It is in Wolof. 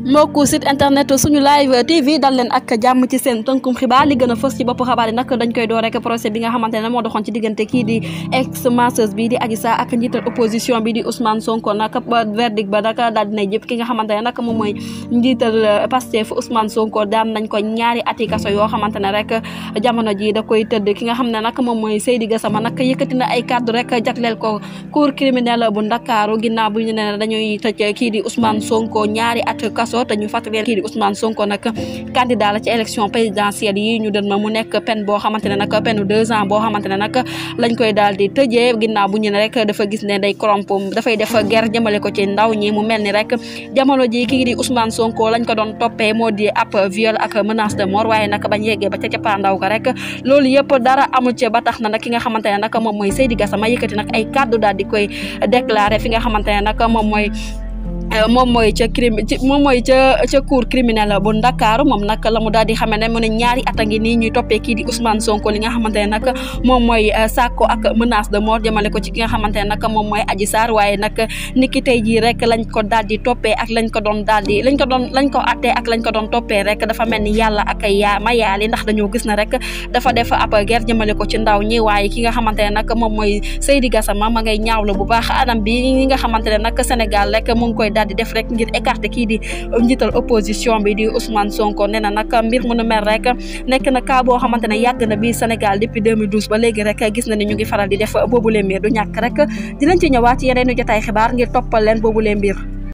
mbokku site internet suñu live TV dal leen ak jàmm ci seen tënkum xibaar li gën a fës ci bopp xabaar yi nag dañ koy door rek procès bi nga xamante ne moo doxoon ci diggante kii di ex masseuse bi di Adji Sarr ak njiital opposition bi di Ousmane Sonko nag verdict ba nag daal dinay jëpp ki nga xamante ne nag moom mooy njiital Pastef Ousmane Sonko daan nañ ko ñaari ati kaso yoo xamante ne rek jamono ji da koy tëdd ki nga xam ne nag moom mooy Seydi Gassama nag yëkkati na ay kàddu rek jagleel ko cour criminel bu Ndakaaru ginnaaw bu ñu ne dañuy tëj kii di Ousmane Sonko ñaari at kaso te ñu fàttali kii di Ousmane Sonko nag candidat la ci élection présidentielle yi ñu dën ma mu nekk peine boo xamante ne nag peine 2 ans boo xamante ne nag lañ koy daal di tëjee ginnaaw bu ñu ne rek dafa gis ne day corrompre dafay def guerre jëmale ko ci ndaw ñi mu mel ni rek jamono ji kii di Ousmane Sonko lañ ko doon toppee moo di ab viol ak menace de mort waaye nag bañ yeggee ba ca cappaandaw ga rek loolu yëpp dara amul ci ba tax na nag ki nga xamante ne nag moom mooy Seydi Gassama yëkkati nag ay kàddu daal di koy déclaré fi nga xamante ne nag moom mooy ca cour criminelle bu Ndakaaru moom nag la mu daal di xamee ne mu ne ñaari at a ngi nii ñuy toppee kii di Ousmane Sonko li nga xamante ne nag moom mooy sàkko ak menace de mort jëmale ko ci ki nga xamante ne nag moom mooy Adji Sarr waaye nag niki tey jii rek lañ ko daal di toppee ak lañ ko attee ak lañ ko doon toppee rek dafa mel ni yàlla ak mayaali ndax dañoo gis na rek dafa def ab guerre jëmale ko ci ndaw ñi waaye ki nga xamante ne nag moom mooy Seydi Gassama ma ngay ñaawlu bu baax anam bi ñi nga xamante ne nag Sénégal rek mu ngi koy daal di def rek ngir écarter kii di njiital opposition bi di Ousmane Sonko nee na nag mbir mu nu mel rek nekk na cas boo xamante ne yàgg na bii Sénégal depuis 2012 ba léegi rek gis na ni ñu ngi faral di def boobule mbir du ñàkk rek dinañ ci ñëwaat ci yeneen jotaay xibaar ngir toppal leen boobule mbir